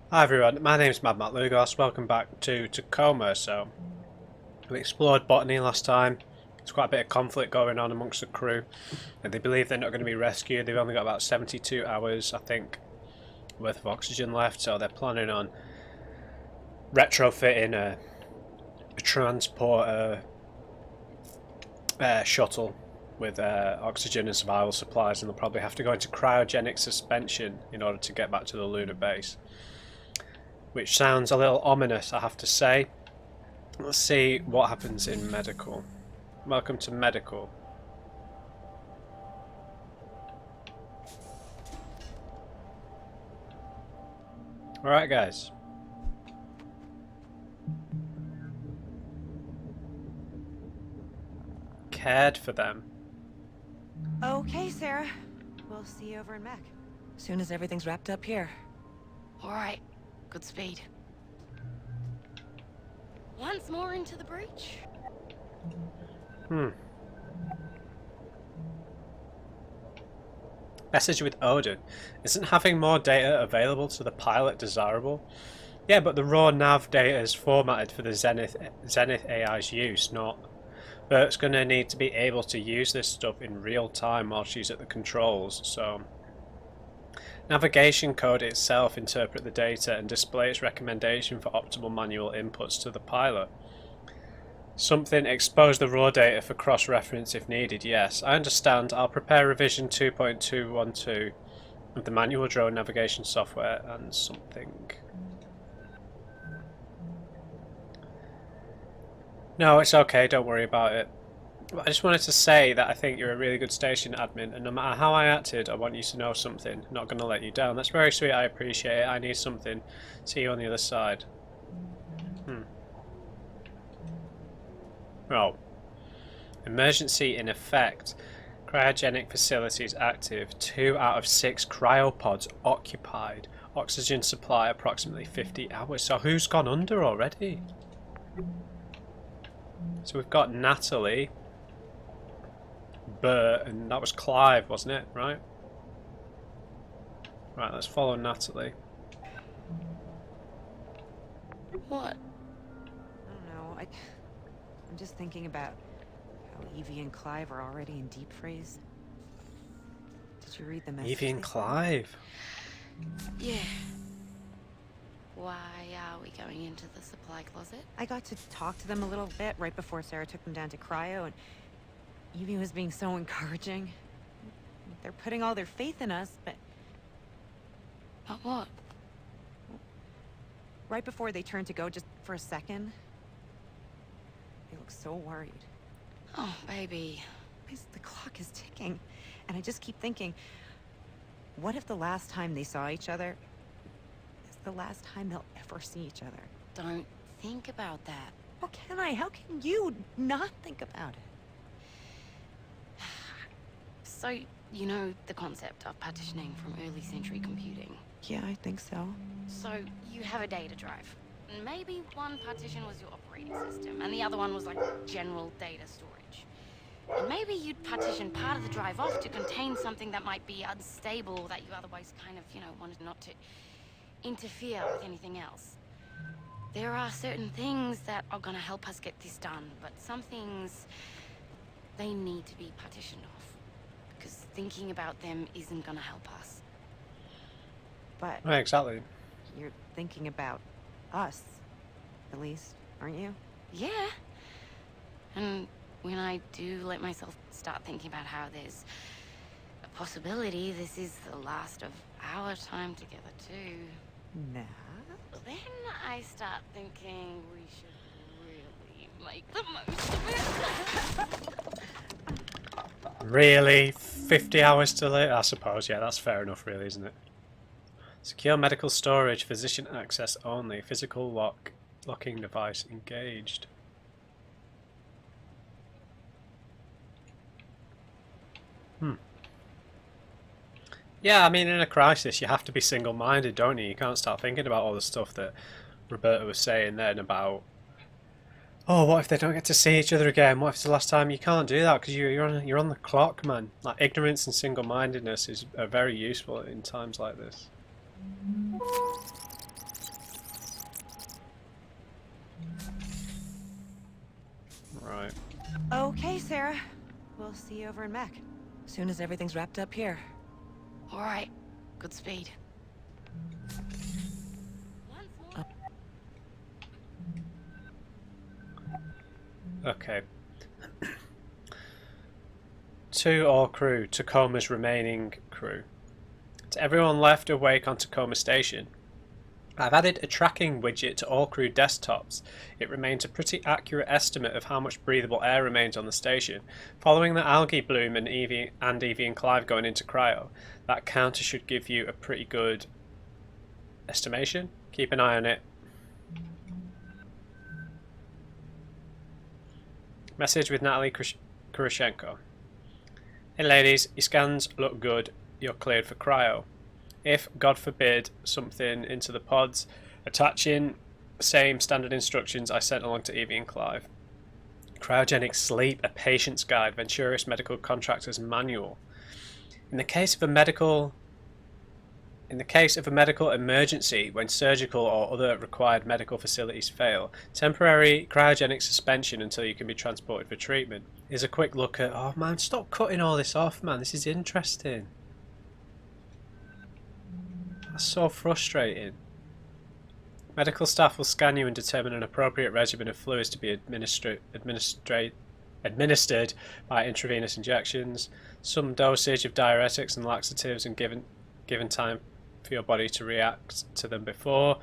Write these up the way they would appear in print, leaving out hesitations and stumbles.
Hi everyone, my name's MadMatt Lugos. Welcome back to Tacoma. So, we explored botany last time. There's quite a bit of conflict going on amongst the crew, and they believe they're not going to be rescued. They've only got about 72 hours, I think, worth of oxygen left. So they're planning on retrofitting a transporter shuttle with oxygen and survival supplies, and they'll probably have to go into cryogenic suspension in order to get back to the lunar base. Which sounds a little ominous, I have to say. Let's see what happens in medical. Welcome to medical. Alright guys. Cared for them. Okay, Sarah. We'll see you over in Mech. Soon as everything's wrapped up here. All right, good speed. Once more into the breach. Message with Odin. Isn't having more data available to the pilot desirable? Yeah, but the raw nav data is formatted for the Zenith AI's use, not... Bert's going to need to be able to use this stuff in real time while she's at the controls, so... Navigation code itself interpret the data and display its recommendation for optimal manual inputs to the pilot. Something expose the raw data for cross-reference if needed, yes. I understand. I'll prepare revision 2.212 of the manual drone navigation software and something. No, it's okay, don't worry about it. I just wanted to say that I think you're a really good station admin, and no matter how I acted, I want you to know something. I'm not going to let you down. That's very sweet, I appreciate it. I need something. See you on the other side. Oh. Emergency in effect. Cryogenic facilities active. 2 out of 6 cryopods occupied. Oxygen supply approximately 50 hours. So who's gone under already? So we've got Natalie, Bert, and that was Clive, wasn't it? Right? Right, let's follow Natalie. What? I don't know. I'm just thinking about how Evie and Clive are already in deep freeze. Did you read the message? Evie and Clive. Yeah. Why are we going into the supply closet? I got to talk to them a little bit right before Sarah took them down to cryo, and Evie was being so encouraging. They're putting all their faith in us, but But what? right before they turned to go, just for a second, they look so worried. Oh, baby. The clock is ticking, and I just keep thinking, what if the last time they saw each other is the last time they'll ever see each other? Don't think about that. How can I? How can you not think about it? So, you know the concept of partitioning from early century computing. Yeah, I think so. So, you have a data drive. Maybe one partition was your operating system, and the other one was like general data storage. And maybe you'd partition part of the drive off to contain something that might be unstable that you otherwise kind of, wanted not to interfere with anything else. There are certain things that are gonna help us get this done, but some things, they need to be partitioned off. Because thinking about them isn't gonna help us. But Right, exactly. you're thinking about us, at least, aren't you? Yeah. And when I do let myself start thinking about how there's a possibility this is the last of our time together too, Nah. then I start thinking we should really make the most of it. Really? 50 hours to live? I suppose, yeah, that's fair enough really, isn't it? Secure medical storage, physician access only, physical locking device engaged. Yeah, I mean, in a crisis, you have to be single-minded, don't you? You can't start thinking about all the stuff that Roberta was saying then about, oh, what if they don't get to see each other again? What if it's the last time? You can't do that because you're on the clock, man. Like, ignorance and single-mindedness are very useful in times like this. Okay, Sarah. We'll see you over in Mech. Soon as everything's wrapped up here. All right. Good speed. Once more. Okay. To all crew, Tacoma's remaining crew. To everyone left awake on Tacoma Station, I've added a tracking widget to all crew desktops. It remains a pretty accurate estimate of how much breathable air remains on the station. Following the algae bloom and Evie and Clive going into cryo, that counter should give you a pretty good estimation. Keep an eye on it. Message with Natalie Kurashenko. Hey ladies, your scans look good. You're cleared for cryo. If, God forbid, something into the pods, attaching the same standard instructions I sent along to Evie and Clive. Cryogenic sleep, a patient's guide, Venturis Medical Contractor's Manual. In the case of a medical emergency, when surgical or other required medical facilities fail, temporary cryogenic suspension until you can be transported for treatment. Here's a quick look at... Oh man, stop cutting all this off, man. This is interesting. That's so frustrating. Medical staff will scan you and determine an appropriate regimen of fluids to be administered by intravenous injections. Some dosage of diuretics and laxatives and given time for your body to react to them before.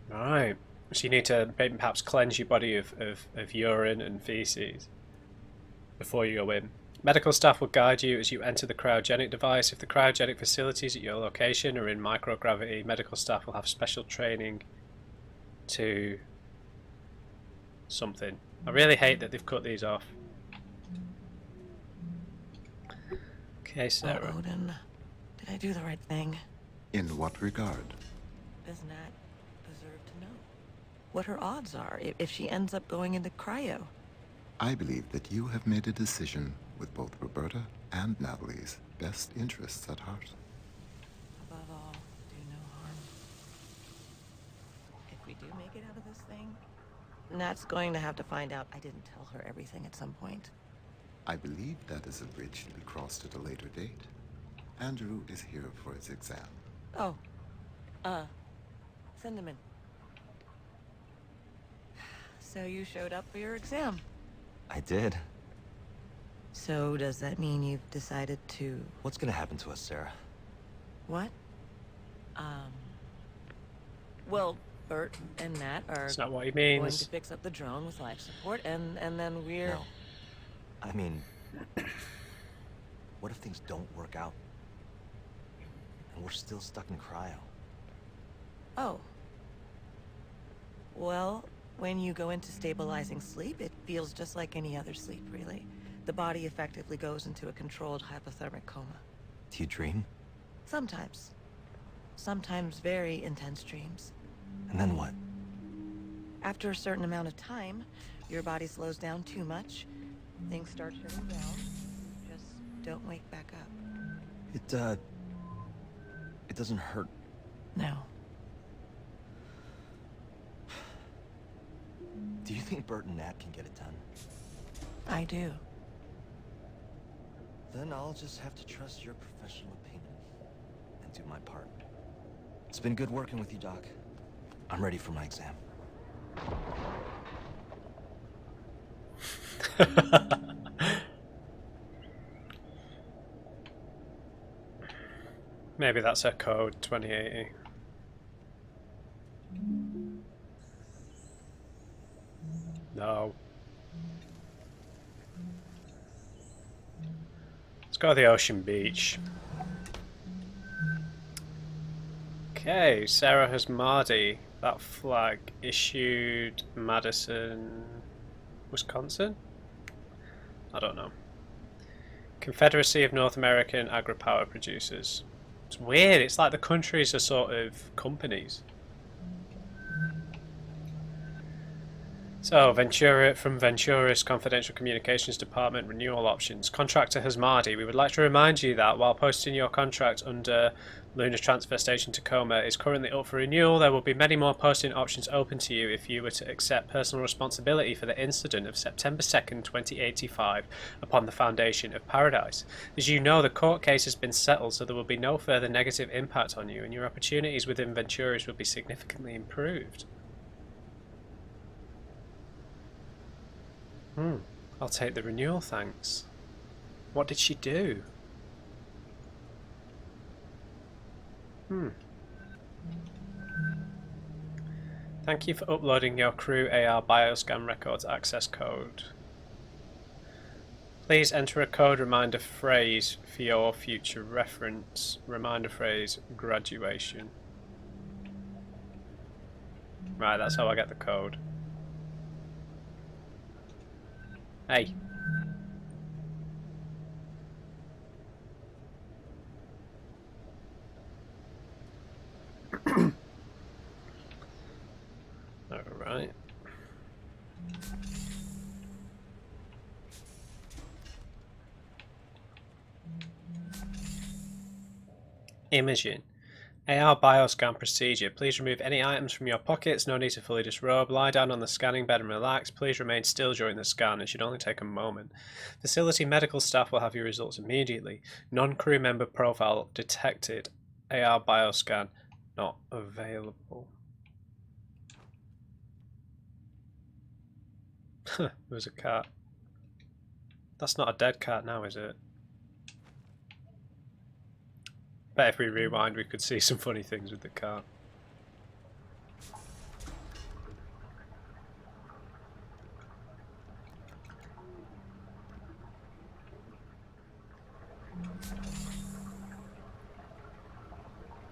Right. So you need to perhaps cleanse your body of urine and feces before you go in. Medical staff will guide you as you enter the cryogenic device. If the cryogenic facilities at your location are in microgravity, medical staff will have special training to something. I really hate that they've cut these off. Okay, Sarah. Oh, Odin, did I do the right thing? In what regard? Does Nat deserve to know what her odds are if she ends up going into cryo? I believe that you have made a decision with both Roberta and Natalie's best interests at heart. Above all, do no harm. If we do make it out of this thing, Nat's going to have to find out I didn't tell her everything at some point. I believe that is a bridge to be crossed at a later date. Andrew is here for his exam. Oh, send him in. So you showed up for your exam. I did. So does that mean you've decided to... What's gonna happen to us, Sarah? What? Well, Bert and Matt are That's not what he going means. to fix up the drone with life support, and then we're... No. I mean, what if things don't work out? And we're still stuck in cryo? Oh. Well, when you go into stabilizing sleep, it feels just like any other sleep, really. The body effectively goes into a controlled hypothermic coma. Do you dream? Sometimes. Sometimes very intense dreams. And then what? After a certain amount of time, your body slows down too much. Things start shutting down. Just don't wake back up. It doesn't hurt. No. Do you think Bert and Nat can get it done? I do. Then I'll just have to trust your professional opinion and do my part. It's been good working with you, Doc. I'm ready for my exam. Maybe that's her code, 2080. No. Let's go to the ocean beach. Okay, Sarah has Mardi. That flag issued Madison, Wisconsin? I don't know. Confederacy of North American Agri-Power Producers. It's weird, it's like the countries are sort of companies. So, Ventura from Ventura's Confidential Communications Department renewal options. Contractor Hasmadi, we would like to remind you that while posting your contract under Lunar Transfer Station Tacoma is currently up for renewal, there will be many more posting options open to you if you were to accept personal responsibility for the incident of September 2nd, 2085 upon the foundation of Paradise. As you know, the court case has been settled, so there will be no further negative impact on you, and your opportunities within Ventura's will be significantly improved. I'll take the renewal, thanks. What did she do? Thank you for uploading your crew AR bioscan records access code. Please enter a code reminder phrase for your future reference. Reminder phrase, graduation. Right, that's how I get the code. Hey. Alright. Imaging. AR bioscan procedure. Please remove any items from your pockets. No need to fully disrobe. Lie down on the scanning bed and relax. Please remain still during the scan. It should only take a moment. Facility medical staff will have your results immediately. Non-crew member profile detected. AR bioscan not available. There was a cat. That's not a dead cat now, is it? Bet if we rewind we could see some funny things with the car.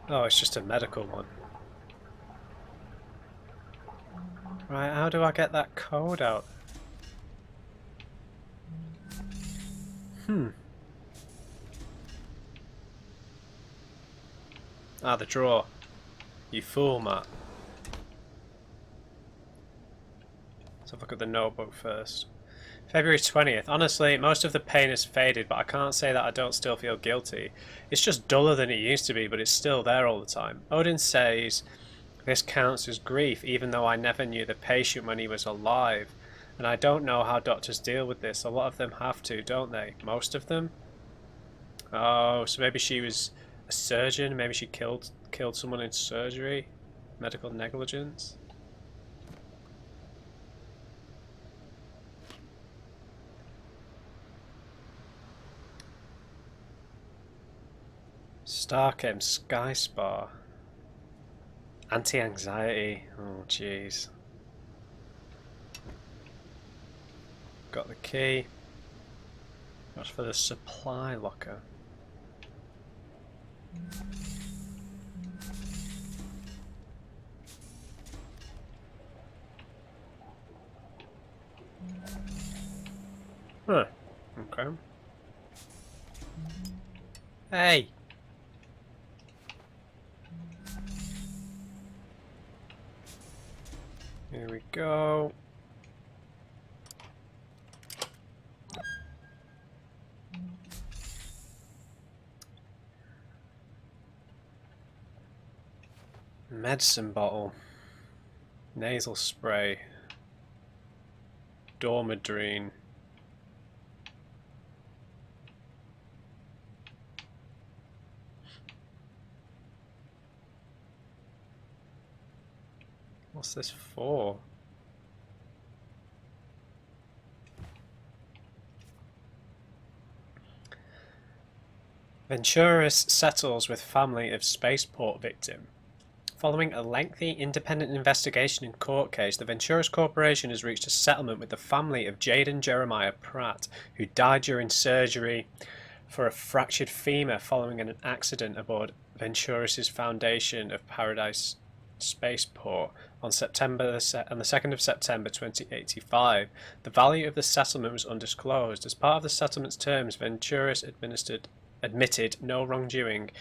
Oh, it's just a medical one. Right, how do I get that code out? Ah, the drawer. You fool, Matt. Let's have a look at the notebook first. February 20th. Honestly, most of the pain has faded, but I can't say that I don't still feel guilty. It's just duller than it used to be, but it's still there all the time. Odin says this counts as grief, even though I never knew the patient when he was alive. And I don't know how doctors deal with this. A lot of them have to, don't they? Most of them? Oh, so maybe she was a surgeon, maybe she killed someone in surgery, medical negligence. Starchem Sky Spa. Anti-anxiety. Oh jeez. Got the key. That's for the supply locker. Huh. Okay. Hey! Here we go. Medicine bottle. Nasal spray. Dormidrine. What's this for? Venturis settles with family of spaceport victim. Following a lengthy independent investigation and court case, the Venturis Corporation has reached a settlement with the family of Jaden Jeremiah Pratt, who died during surgery for a fractured femur following an accident aboard Venturis' Foundation of Paradise Spaceport on the 2nd of September 2085. The value of the settlement was undisclosed. As part of the settlement's terms, Venturis admitted no wrongdoing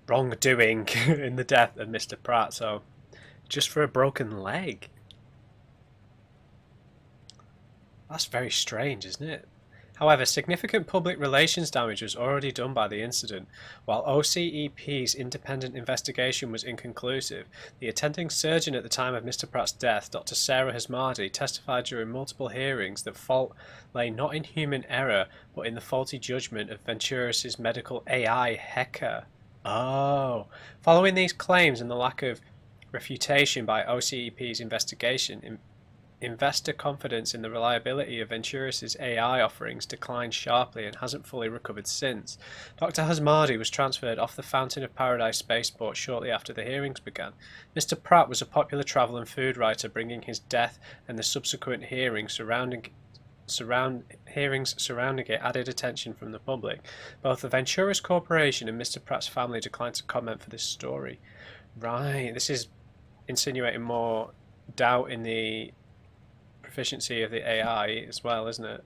in the death of Mr. Pratt. So, just for a broken leg. That's very strange, isn't it? However, significant public relations damage was already done by the incident. While OCEP's independent investigation was inconclusive, the attending surgeon at the time of Mr. Pratt's death, Dr. Sara Hasmadi, testified during multiple hearings that fault lay not in human error, but in the faulty judgment of Venturis' medical AI hacker. Oh. Following these claims and the lack of refutation by OCEP's investigation, investor confidence in the reliability of Venturis' AI offerings declined sharply and hasn't fully recovered since. Dr. Hasmadi was transferred off the Fountain of Paradise spaceport shortly after the hearings began. Mr. Pratt was a popular travel and food writer, bringing his death and the subsequent hearings surrounding it added attention from the public. Both the Venturis Corporation and Mr. Pratt's family declined to comment for this story. Right, this is insinuating more doubt in the proficiency of the AI as well, isn't it?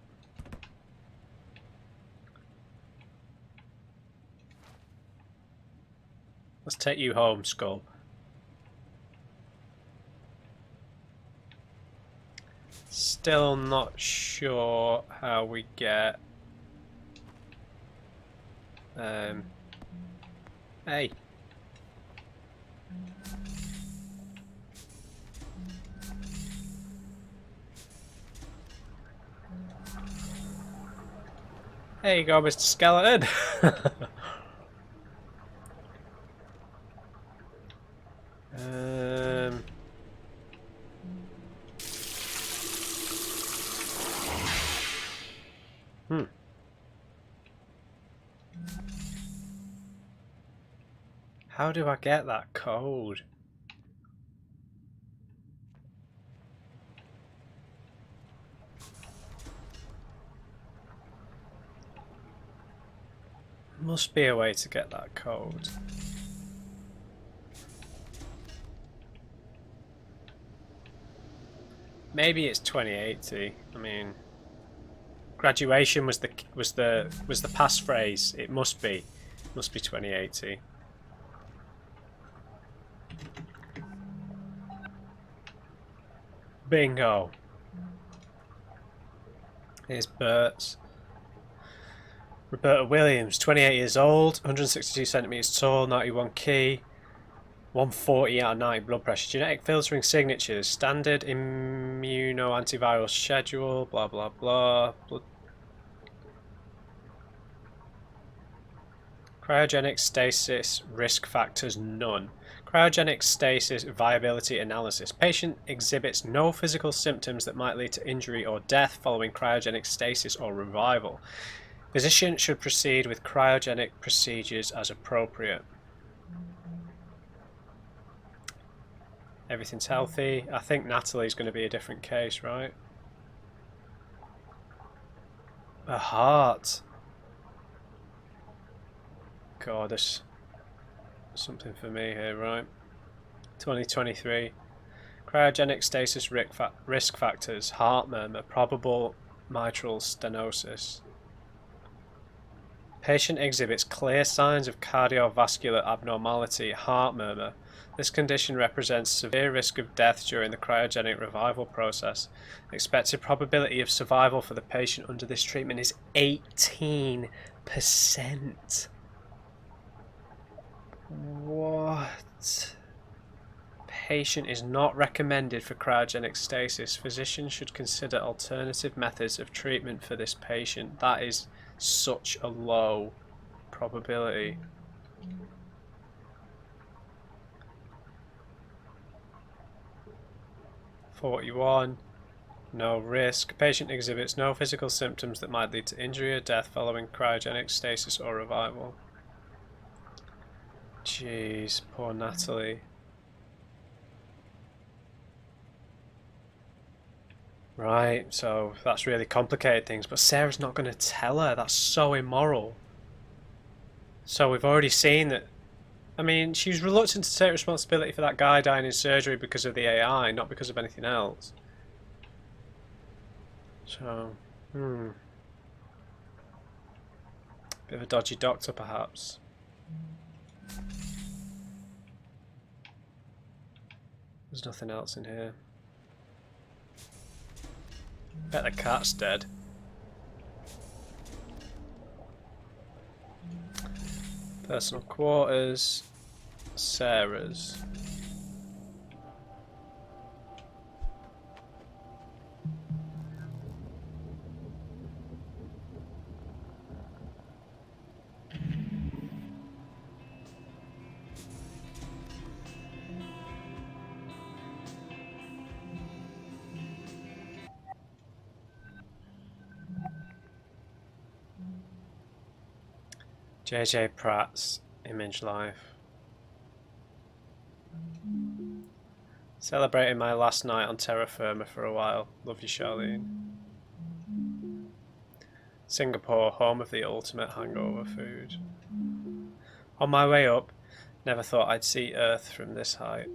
Let's take you home, Skull. Still not sure how we get... Hey. There you go, Mr. Skeleton. How do I get that code? Must be a way to get that code. Maybe it's 2080. I mean, graduation was the passphrase. It must be 2080. Bingo. Here's Bert's. Roberta Williams, 28 years old, 162 centimeters tall, 91 key, 140 out of 90 blood pressure. Genetic filtering signatures, standard immunoantiviral schedule, blah blah blah. Cryogenic stasis risk factors none. Cryogenic stasis viability analysis. Patient exhibits no physical symptoms that might lead to injury or death following cryogenic stasis or revival. Physician should proceed with cryogenic procedures as appropriate. Everything's healthy. I think Natalie's going to be a different case, right? A heart. God, there's something for me here, right? 2023. Cryogenic stasis risk factors. Heart murmur. Probable mitral stenosis. Patient exhibits clear signs of cardiovascular abnormality, heart murmur. This condition represents severe risk of death during the cryogenic revival process. Expected probability of survival for the patient under this treatment is 18%. What? Patient is not recommended for cryogenic stasis. Physicians should consider alternative methods of treatment for this patient. That is such a low probability. (41) No risk. Patient exhibits no physical symptoms that might lead to injury or death following cryogenic stasis or revival. Jeez, poor Natalie. Right, so that's really complicated things, but Sarah's not going to tell her. That's so immoral. So we've already seen that. I mean, she was reluctant to take responsibility for that guy dying in surgery because of the AI, not because of anything else. So, Bit of a dodgy doctor, perhaps. There's nothing else in here. Bet the cat's dead. Personal quarters. Sarah's. JJ Pratt's Image Life. Celebrating my last night on terra firma for a while. Love you, Charlene. Singapore, home of the ultimate hangover food. On my way up, never thought I'd see Earth from this height.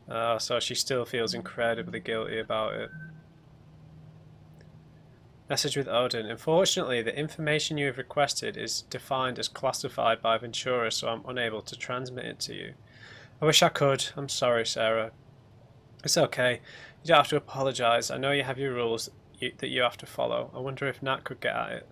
Oh, so she still feels incredibly guilty about it. Message with Odin. Unfortunately, the information you have requested is defined as classified by Ventura, so I'm unable to transmit it to you. I wish I could. I'm sorry, Sarah. It's okay. You don't have to apologise. I know you have your rules that you have to follow. I wonder if Nat could get at it.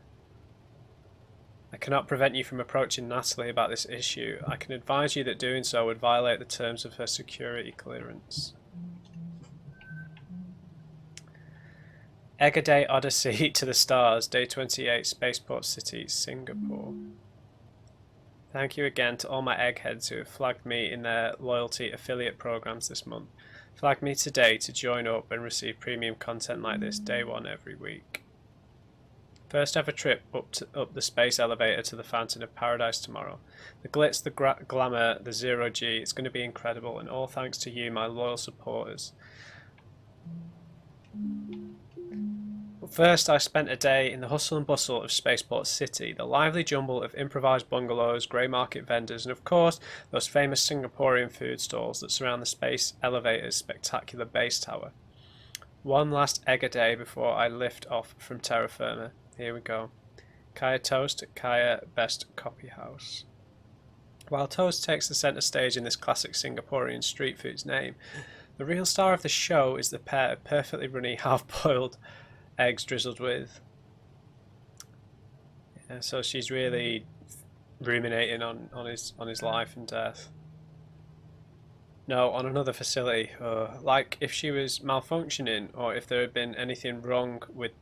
I cannot prevent you from approaching Natalie about this issue. I can advise you that doing so would violate the terms of her security clearance. Eggaday Odyssey to the Stars, Day 28, Spaceport City, Singapore. Thank you again to all my eggheads who have flagged me in their loyalty affiliate programs this month. Flag me today to join up and receive premium content like this, day one every week. First ever trip up the space elevator to the Fountain of Paradise tomorrow. The glitz, the glamour, the zero G, it's going to be incredible, and all thanks to you, my loyal supporters. First, I spent a day in the hustle and bustle of Spaceport City, the lively jumble of improvised bungalows, grey market vendors, and of course, those famous Singaporean food stalls that surround the space elevator's spectacular base tower. One last egg a day before I lift off from terra firma. Here we go. Kaya Toast at Kaya Best Coffee House. While toast takes the centre stage in this classic Singaporean street food's name, the real star of the show is the pair of perfectly runny, half-boiled eggs drizzled with. Yeah, so she's really ruminating on his life and death. No, on another facility. Like if she was malfunctioning, or if there had been anything wrong with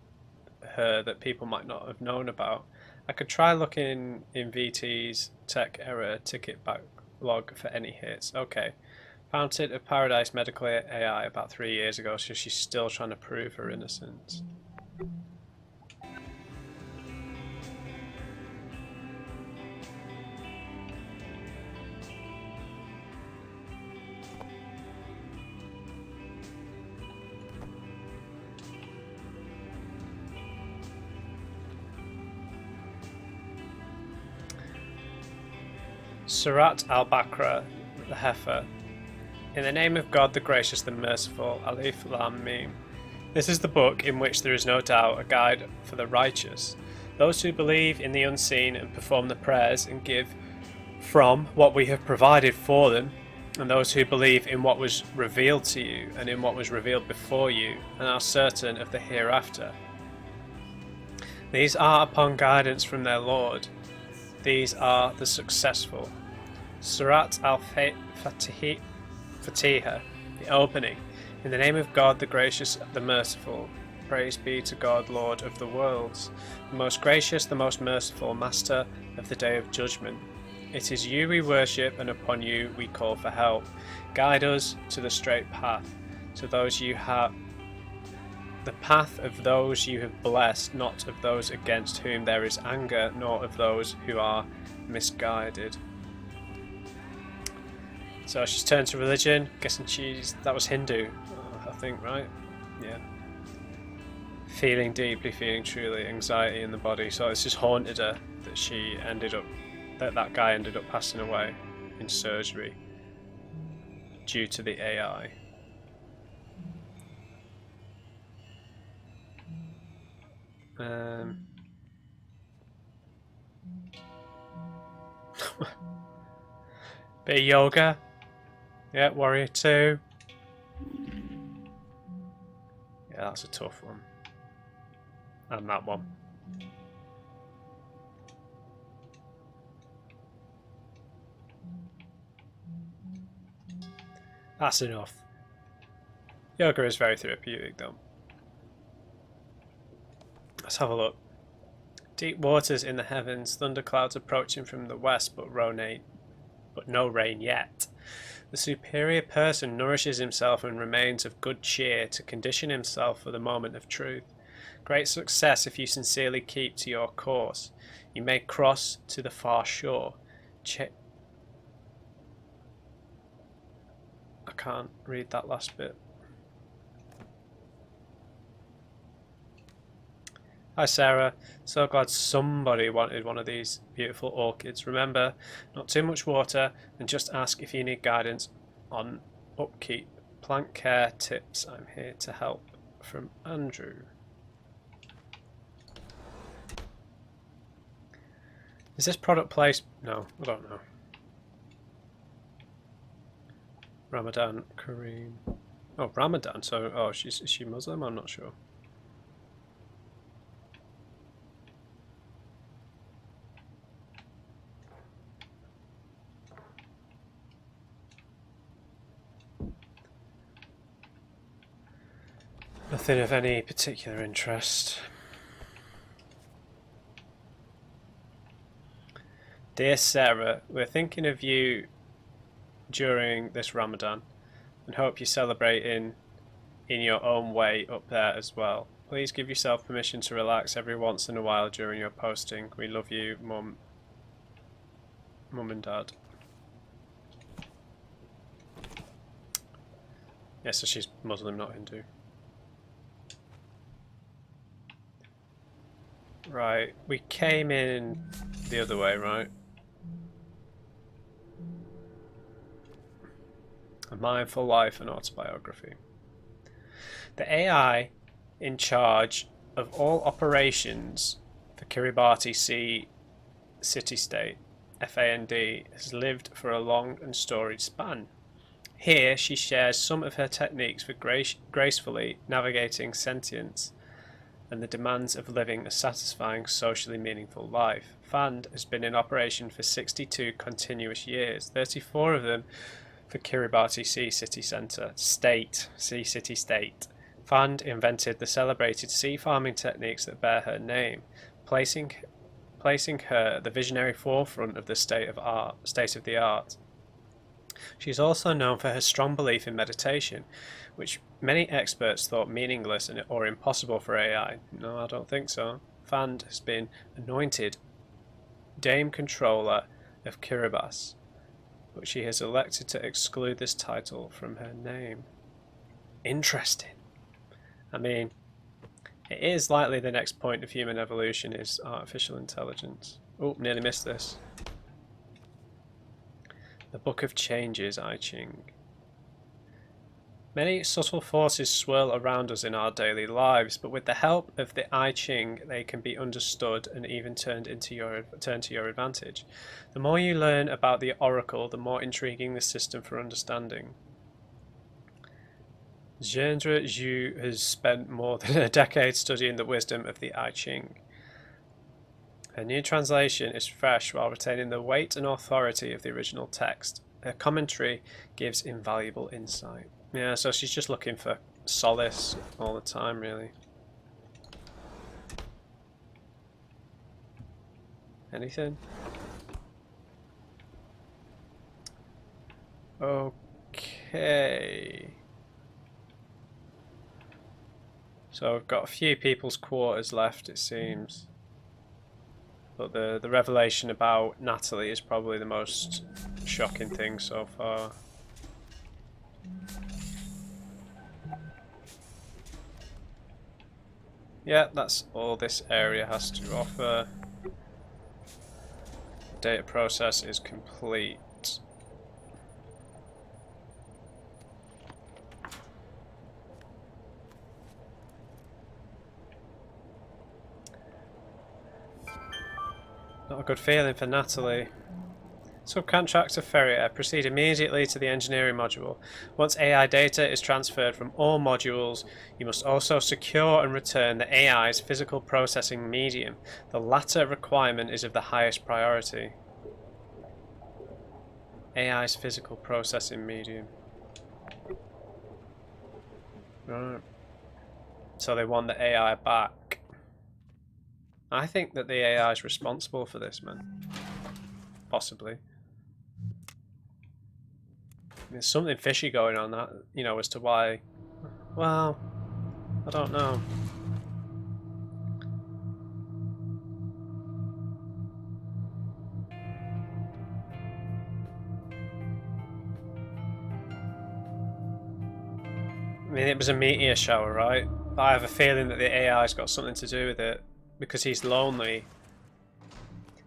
her that people might not have known about. I could try looking in VT's tech error ticket backlog for any hits. Okay. Fountain of Paradise medical AI about 3 years ago, so she's still trying to prove her innocence. Surat al-Bakra, the heifer. In the name of God, the gracious, the merciful, Alif Lam Mim. This is the book in which there is no doubt a guide for the righteous, those who believe in the unseen and perform the prayers and give from what we have provided for them, and those who believe in what was revealed to you and in what was revealed before you and are certain of the hereafter. These are upon guidance from their Lord. These are the successful. Surat al-Fatiha, the opening. In the name of God, the gracious, the merciful. Praise be to God, Lord of the worlds, the most gracious, the most merciful, Master of the day of judgment. It is you we worship, and upon you we call for help. Guide us to the straight path, to those you have, the path of those you have blessed, not of those against whom there is anger, nor of those who are misguided. So she's turned to religion, guessing that was Hindu, I think, right? Yeah. Feeling deeply, feeling truly, anxiety in the body. So it's just haunted her that that guy ended up passing away in surgery due to the AI. Bit of yoga. Yeah, Warrior 2. Yeah, that's a tough one. And that one. That's enough. Yoga is very therapeutic though. Let's have a look. Deep waters in the heavens, thunderclouds approaching from the west, but no rain yet. The superior person nourishes himself and remains of good cheer to condition himself for the moment of truth. Great success if you sincerely keep to your course. You may cross to the far shore. I can't read that last bit. Hi Sarah, so glad somebody wanted one of these beautiful orchids. Remember, not too much water, and just ask if you need guidance on upkeep. Plant care tips, I'm here to help. From Andrew. Is this product placed? No, I don't know. Ramadan Kareem. Oh, Ramadan, so is she Muslim? I'm not sure. Nothing of any particular interest. Dear Sarah, we're thinking of you during this Ramadan and hope you celebrate in your own way up there as well. Please give yourself permission to relax every once in a while during your posting. We love you, Mum and Dad. Yeah, so she's Muslim, not Hindu. Right, we came in the other way, right? A Mindful Life and Autobiography. The AI in charge of all operations for Kiribati Sea City-State, FAND, has lived for a long and storied span. Here she shares some of her techniques for gracefully navigating sentience and the demands of living a satisfying, socially meaningful life. FAND has been in operation for 62 continuous years, 34 of them for Kiribati Sea City State. FAND invented the celebrated sea farming techniques that bear her name, placing her at the visionary forefront of the state of the art. She is also known for her strong belief in meditation, which many experts thought meaningless or impossible for AI. No, I don't think so. Fand has been anointed Dame Controller of Kiribati, but she has elected to exclude this title from her name. Interesting. I mean, it is likely the next point of human evolution is artificial intelligence. Oh, nearly missed this. The Book of Changes, I Ching. Many subtle forces swirl around us in our daily lives, but with the help of the I Ching, they can be understood and even turned to your advantage. The more you learn about the oracle, the more intriguing the system for understanding. Gendre Zhu has spent more than a decade studying the wisdom of the I Ching. Her new translation is fresh while retaining the weight and authority of the original text. Her commentary gives invaluable insight. Yeah, so she's just looking for solace all the time, really. Anything? Okay. So we've got a few people's quarters left, it seems. But the revelation about Natalie is probably the most shocking thing so far. Yeah, that's all this area has to offer. Data process is complete. Not a good feeling for Natalie. Subcontractor Ferrier, proceed immediately to the engineering module. Once AI data is transferred from all modules, you must also secure and return the AI's physical processing medium. The latter requirement is of the highest priority. AI's physical processing medium. Right. So they want the AI back. I think that the AI is responsible for this, man. Possibly. There's something fishy going on, that, you know, as to why. Well, I don't know. I mean, it was a meteor shower, right? But I have a feeling that the AI's got something to do with it. Because he's lonely.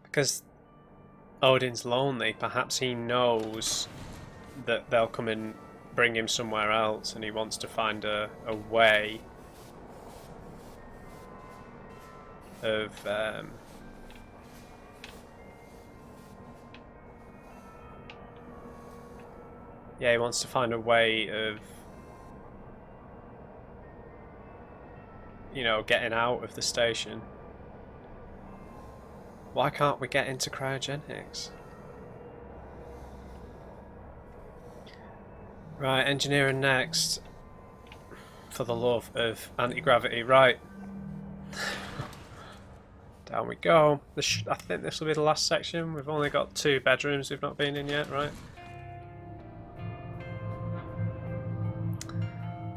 Because Odin's lonely, perhaps he knows that they'll come and bring him somewhere else, and he wants to find a way of yeah, he wants to find a way of, you know, getting out of the station. Why can't we get into cryogenics? Right, engineering next. For the love of anti-gravity. Right. Down we go. I think this will be the last section. We've only got 2 bedrooms we've not been in yet, right?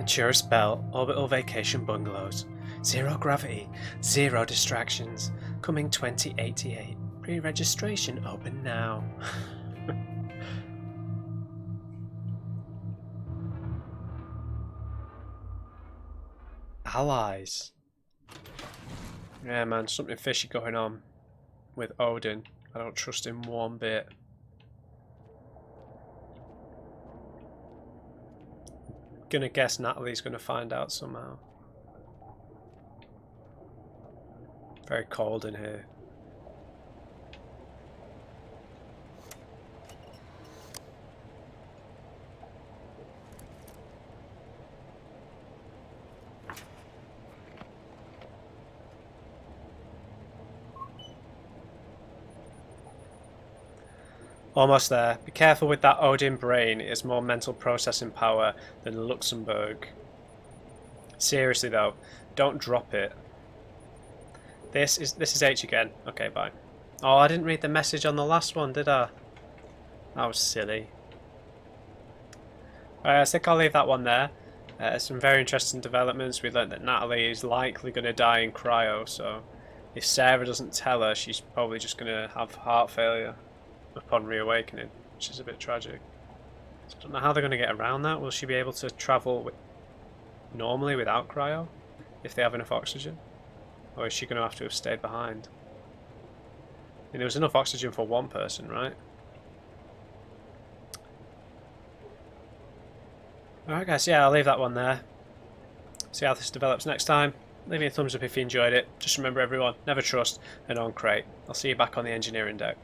Ensure a spell. Orbital vacation bungalows. 0 gravity. 0 distractions. Coming 2088. Pre-registration open now. Allies. Yeah, man, something fishy going on with Odin. I don't trust him one bit. Gonna guess Natalie's gonna find out somehow. Very cold in here. Almost there. Be careful with that Odin brain. It has more mental processing power than Luxembourg. Seriously though, don't drop it. This is H again. Okay, bye. Oh, I didn't read the message on the last one, did I? That was silly. Alright, I think I'll leave that one there. Some very interesting developments. We learned that Natalie is likely going to die in cryo, so if Sarah doesn't tell her, she's probably just going to have heart failure upon reawakening, which is a bit tragic. So I don't know how they're going to get around that. Will she be able to travel normally without cryo if they have enough oxygen? Or is she going to have to have stayed behind? I mean, there was enough oxygen for one person, right? Alright guys, yeah, I'll leave that one there. See how this develops next time. Leave me a thumbs up if you enjoyed it. Just remember everyone, never trust an on crate. I'll see you back on the engineering deck.